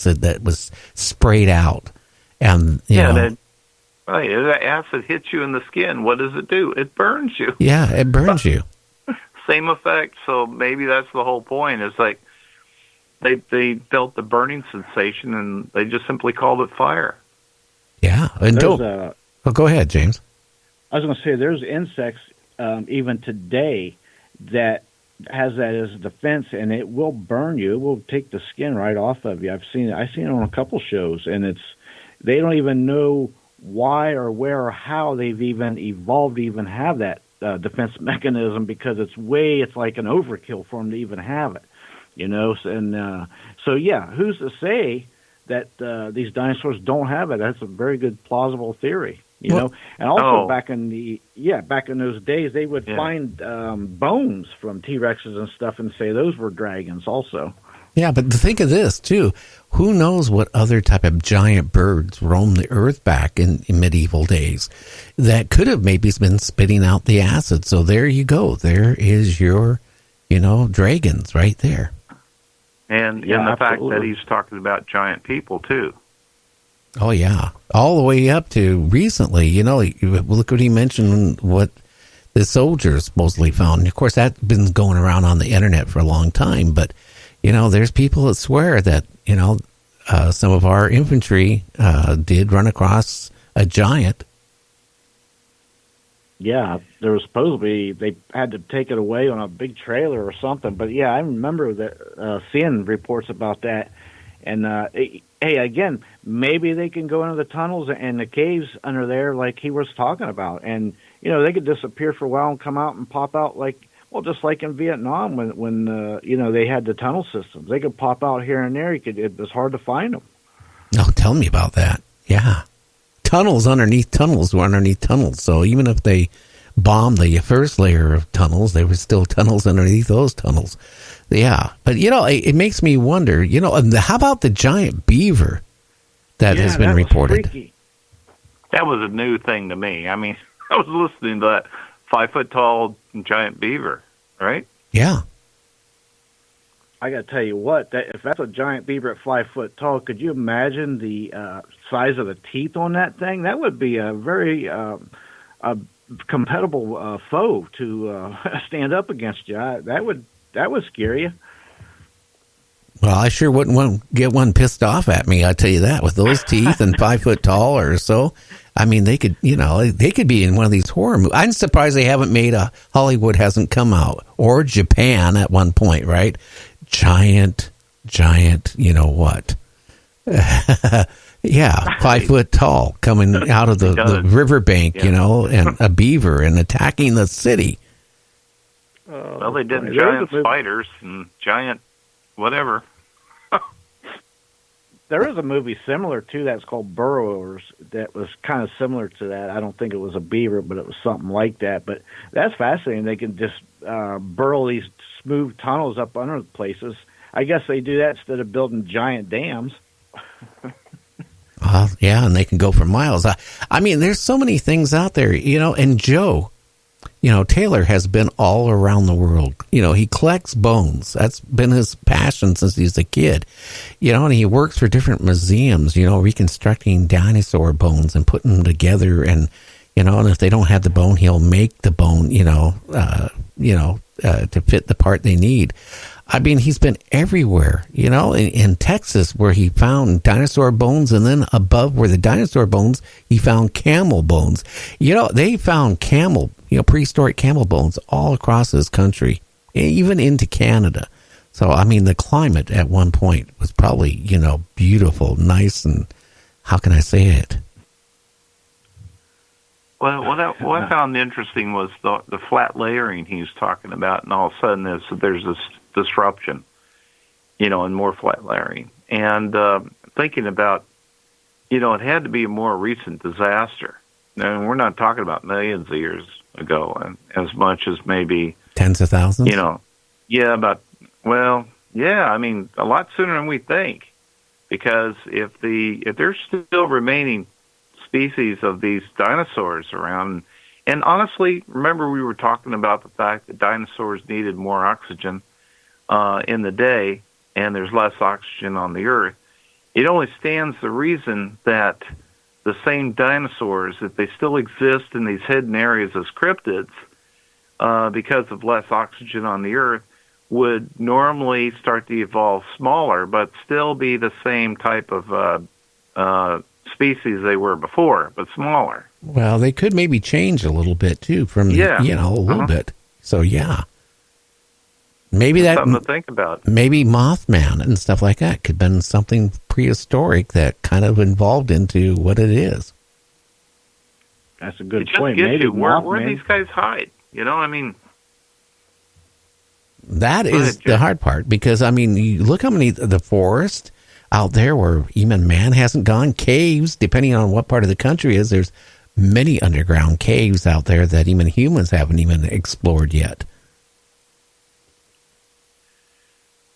acid that was sprayed out. And, you know. Right, that acid hits you in the skin. What does it do? It burns you. Yeah, it burns you. Same effect. So maybe that's the whole point. It's like they felt the burning sensation, and they just simply called it fire. Yeah, and go ahead, James. I was going to say there's insects even today that has that as a defense, and it will burn you. It will take the skin right off of you. I've seen it on a couple shows, and they don't even know why or where or how they've even evolved to even have that defense mechanism, because it's like an overkill for them to even have it, you know. And so yeah, who's to say that these dinosaurs don't have it? That's a very good plausible theory, you know. And also back in those days, they would find bones from T-Rexes and stuff and say those were dragons also. Yeah, but think of this, too. Who knows what other type of giant birds roamed the earth back in medieval days that could have maybe been spitting out the acid. So there you go. There is your, dragons right there. And the fact that he's talking about giant people, too. Oh, yeah. All the way up to recently, look what he mentioned, what the soldiers supposedly found. Of course, that's been going around on the internet for a long time, but there's people that swear that, some of our infantry did run across a giant. Yeah, there was supposed to be, they had to take it away on a big trailer or something. But yeah, I remember that seeing reports about that. And hey, again, maybe they can go into the tunnels and the caves under there like he was talking about. And, they could disappear for a while and come out and pop out just like in Vietnam when they had the tunnel systems. They could pop out here and there. It was hard to find them. Oh, tell me about that. Yeah. Tunnels underneath tunnels were underneath tunnels. So even if they bombed the first layer of tunnels, there were still tunnels underneath those tunnels. Yeah. But, it makes me wonder, how about the giant beaver that has been reported? Freaky. That was a new thing to me. I mean, I was listening to that 5-foot-tall giant beaver, right? Yeah. I got to tell you what, if that's a giant beaver at 5 foot tall, could you imagine the size of the teeth on that thing? That would be a very compatible foe to stand up against you. That would scare you. Well, I sure wouldn't want to get one pissed off at me, I tell you that, with those teeth and 5 foot tall or so. I mean, they could be in one of these horror movies. I'm surprised they haven't made Hollywood hasn't come out, or Japan at one point, right? Giant, what? Yeah, 5 foot tall, coming out of the riverbank, and a beaver and attacking the city. Well, they did giant spiders and giant whatever. There is a movie similar to that. It's called Burrowers that was kind of similar to that. I don't think it was a beaver, but it was something like that. But that's fascinating. They can just burrow these smooth tunnels up under places. I guess they do that instead of building giant dams. Yeah, and they can go for miles. I mean, there's so many things out there, and Joe, Taylor has been all around the world. He collects bones. That's been his passion since he's a kid. And he works for different museums, reconstructing dinosaur bones and putting them together. And, and if they don't have the bone, he'll make the bone, to fit the part they need. I mean, he's been everywhere, in Texas, where he found dinosaur bones, and then above where the dinosaur bones, he found camel bones. They found prehistoric camel bones all across this country, even into Canada. So, I mean, the climate at one point was probably, beautiful, nice, and how can I say it? Well, what I found interesting was the flat layering he was talking about, and all of a sudden there's this disruption, and more flat layering. And thinking about, it had to be a more recent disaster. And we're not talking about millions of years ago, and as much as maybe tens of thousands. I mean, a lot sooner than we think, because if there's still remaining species of these dinosaurs around, and honestly, remember we were talking about the fact that dinosaurs needed more oxygen in the day, and there's less oxygen on the Earth. it only stands the reason that the same dinosaurs, if they still exist in these hidden areas as cryptids, because of less oxygen on the Earth, would normally start to evolve smaller, but still be the same type of species they were before, but smaller. Well, they could maybe change a little bit too from, a little bit. So, yeah. Maybe that's something to think about. Maybe Mothman and stuff like that could have been something prehistoric that kind of evolved into what it is. That's a good it point. Just Maybe you, where do these guys hide? I mean... That is the hard part, because, I mean, you look how many, the forest out there where even man hasn't gone, caves, depending on what part of the country is, there's many underground caves out there that even humans haven't even explored yet.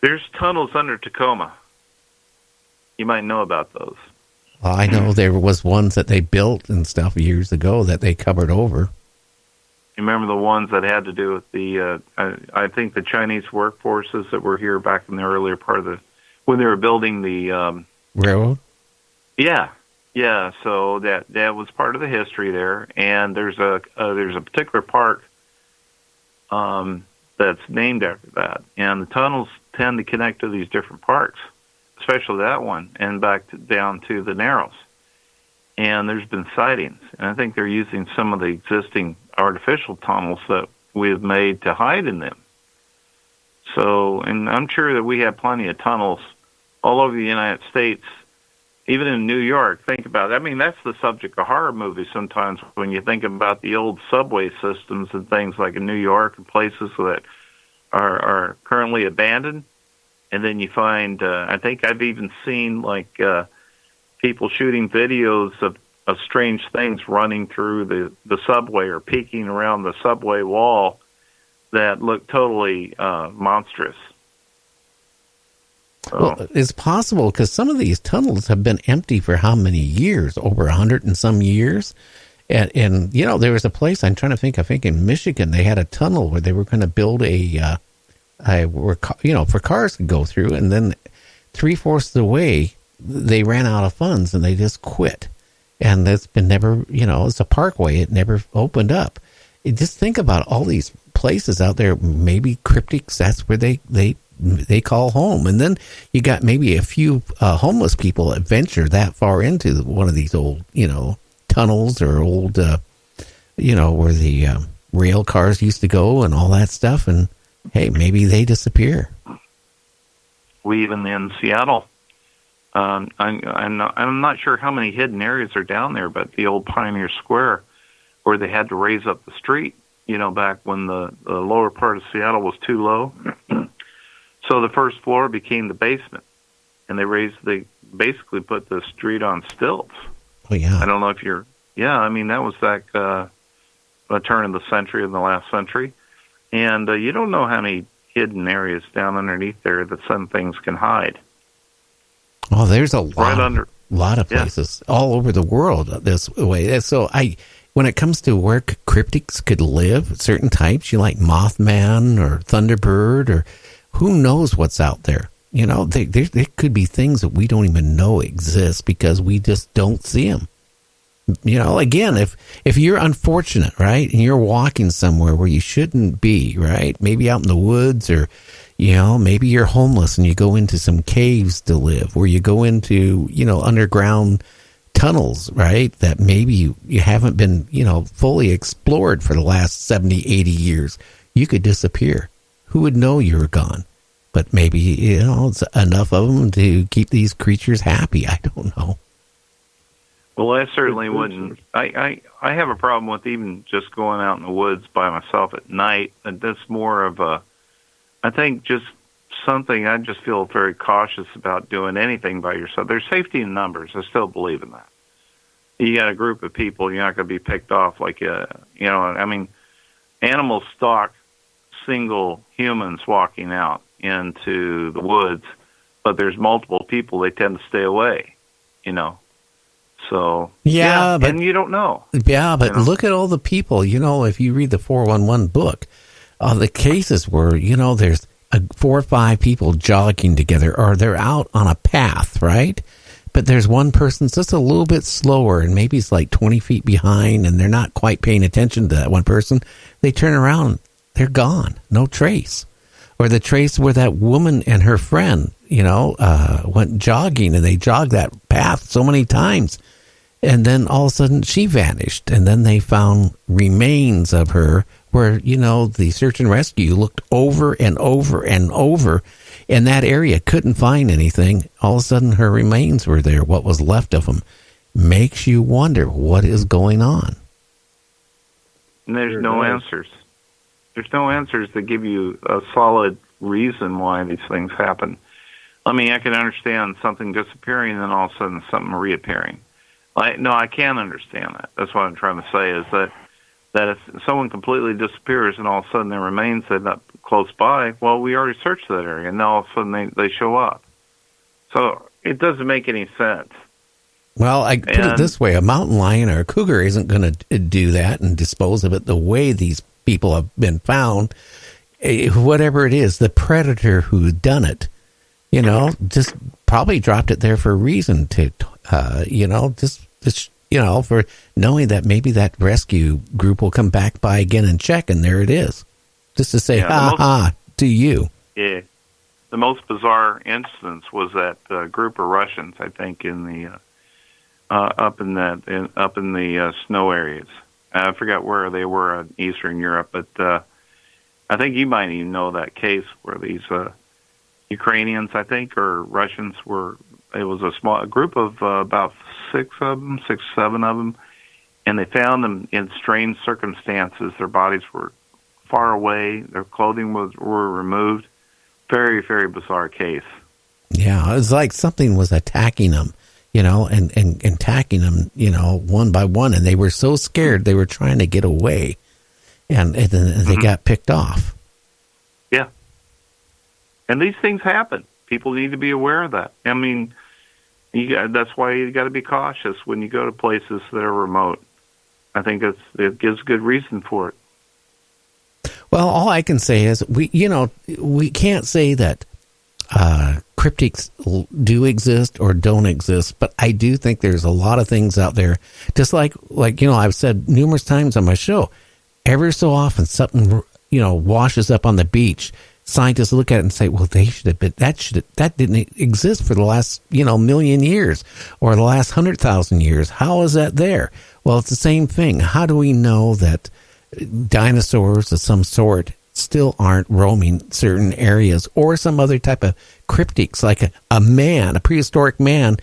There's tunnels under Tacoma. You might know about those. Well, I know there was ones that they built and stuff years ago that they covered over. You remember the ones that had to do with the, I think the Chinese workforces that were here back in the earlier part of when they were building the... railroad? Yeah. So that was part of the history there. And there's a particular park that's named after that. And the tunnels tend to connect to these different parks, especially that one, and down to the Narrows. And there's been sightings. And I think they're using some of the existing artificial tunnels that we've made to hide in them. So, and I'm sure that we have plenty of tunnels all over the United States, even in New York. Think about it. I mean, that's the subject of horror movies sometimes when you think about the old subway systems and things like in New York and places that are currently abandoned. And then you find, I think I've even seen like people shooting videos of strange things running through the subway or peeking around the subway wall that look totally monstrous. So. Well, it's possible because some of these tunnels have been empty for how many years? Over 100 and some years. And there was a place, I'm trying to think, I think in Michigan, they had a tunnel where they were going to build for cars to go through. And then 3/4 of the way, they ran out of funds and they just quit. And that's been never, it's a parkway. It never opened up. Just think about all these places out there, maybe cryptics, that's where they call home. And then you got maybe a few homeless people that venture that far into one of these old, tunnels or old, where the rail cars used to go and all that stuff. And, hey, maybe they disappear. We even in Seattle, I'm not sure how many hidden areas are down there, but the old Pioneer Square, where they had to raise up the street, back when the lower part of Seattle was too low. So the first floor became the basement, and they basically put the street on stilts. Oh, yeah. I don't know if that was like a turn of the century, in the last century. And you don't know how many hidden areas down underneath there that some things can hide. Oh, there's a lot of places all over the world this way. So when it comes to where cryptics could live, certain types, you like Mothman or Thunderbird, or who knows what's out there. There could be things that we don't even know exist because we just don't see them. Again, if you're unfortunate, right, and you're walking somewhere where you shouldn't be, right, maybe out in the woods, or maybe you're homeless and you go into some caves to live, or you go into underground tunnels, right, that maybe you haven't been fully explored for the last 70, 80 years, you could disappear. Who would know you were gone? But maybe it's enough of them to keep these creatures happy. I don't know. Well, I certainly wouldn't. I have a problem with even just going out in the woods by myself at night. And that's more of I think just something I just feel very cautious about doing anything by yourself. There's safety in numbers. I still believe in that. You got a group of people, you're not going to be picked off like, animals stalk single humans walking out into the woods, but there's multiple people, they tend to stay away, So, but, and you don't know. Yeah, but look at all the people, if you read the 411 book, the cases where, there's 4 or 5 people jogging together, or they're out on a path, right? but there's one person just a little bit slower, and maybe it's like 20 feet behind, and they're not quite paying attention to that one person. They turn around, they're gone, no trace. Or the trace where that woman and her friend, went jogging, and they jogged that path so many times. And then all of a sudden she vanished. And then they found remains of her where, the search and rescue looked over and over and over in that area, couldn't find anything. All of a sudden her remains were there, what was left of them. Makes you wonder what is going on. And there's no answers. There's no answers that give you a solid reason why these things happen. I mean, I can understand something disappearing and then all of a sudden something reappearing. I can understand that. That's what I'm trying to say is that if someone completely disappears and all of a sudden their remains end up close by, well, we already searched that area, and now all of a sudden they show up. So it doesn't make any sense. Well, I put it this way. A mountain lion or a cougar isn't going to do that and dispose of it the way these people have been found. Whatever it is, the predator who done it, just probably dropped it there for a reason to, for knowing that maybe that rescue group will come back by again and check, and there it is. Just to say, ha to you. Yeah. The most bizarre instance was that group of Russians, I think, in the up in the snow areas. I forgot where they were in Eastern Europe, but I think you might even know that case where these Ukrainians, I think, or Russians were. It was a group of about 6, 7 of them, and they found them in strange circumstances. Their bodies were far away. Their clothing were removed. Very, very bizarre case. Yeah, it was like something was attacking them, and attacking them, one by one, and they were so scared they were trying to get away, and then they got picked off. Yeah. And these things happen. People need to be aware of that. I mean, that's why you got to be cautious when you go to places that are remote. I think it gives good reason for it. Well, all I can say is we can't say that cryptics do exist or don't exist, but I do think there's a lot of things out there. Just like I've said numerous times on my show, ever so often something washes up on the beach. Scientists look at it and say, well, they should have been, that didn't exist for the last, million years or the last 100,000 years. How is that there? Well, it's the same thing. How do we know that dinosaurs of some sort still aren't roaming certain areas, or some other type of cryptics, like a prehistoric man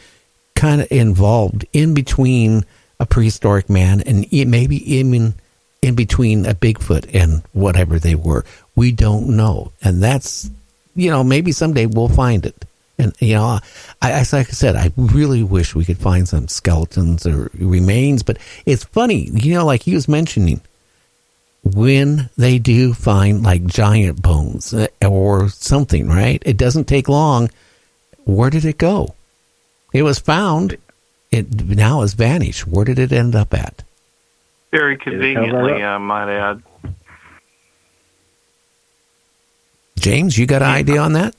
kind of involved in between a prehistoric man and maybe even in between a Bigfoot and whatever they were. We don't know. And that's, maybe someday we'll find it. And, like I said, I really wish we could find some skeletons or remains. But it's funny, like he was mentioning, when they do find like giant bones or something, right? It doesn't take long. Where did it go? It was found. It now has vanished. Where did it end up at? Very conveniently, I might add. James, you got an idea on that?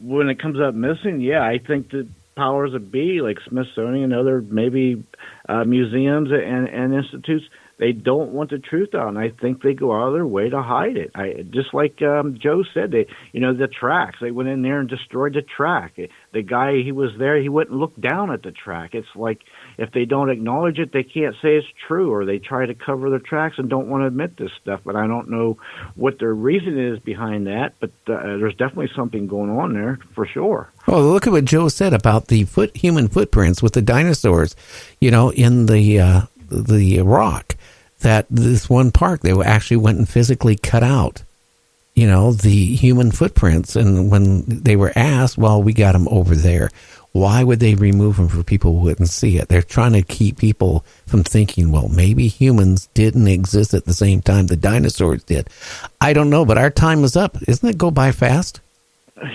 When it comes up missing, I think that powers that be, like Smithsonian and other maybe museums and institutes, they don't want the truth out, and I think they go out of their way to hide it. Just like Joe said, the tracks. They went in there and destroyed the track. The guy, he was there, he wouldn't look down at the track. It's like if they don't acknowledge it, they can't say it's true, or they try to cover their tracks and don't want to admit this stuff. But I don't know what their reason is behind that, but there's definitely something going on there for sure. Oh, look at what Joe said about the human footprints with the dinosaurs, in the rock. That this one park, they actually went and physically cut out, the human footprints. And when they were asked, well, we got them over there. Why would they remove them for people who wouldn't see it? They're trying to keep people from thinking, well, maybe humans didn't exist at the same time the dinosaurs did. I don't know, but our time is up. Isn't it go by fast?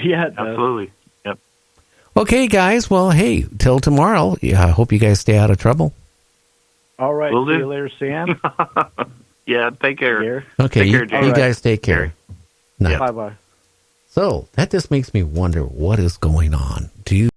Yeah, absolutely. Yep. Okay, guys. Well, hey, till tomorrow. I hope you guys stay out of trouble. All right. Will see do. you later, Sam. Yeah, take care. Okay, take care, you guys take care. Bye-bye. So that just makes me wonder what is going on. Do you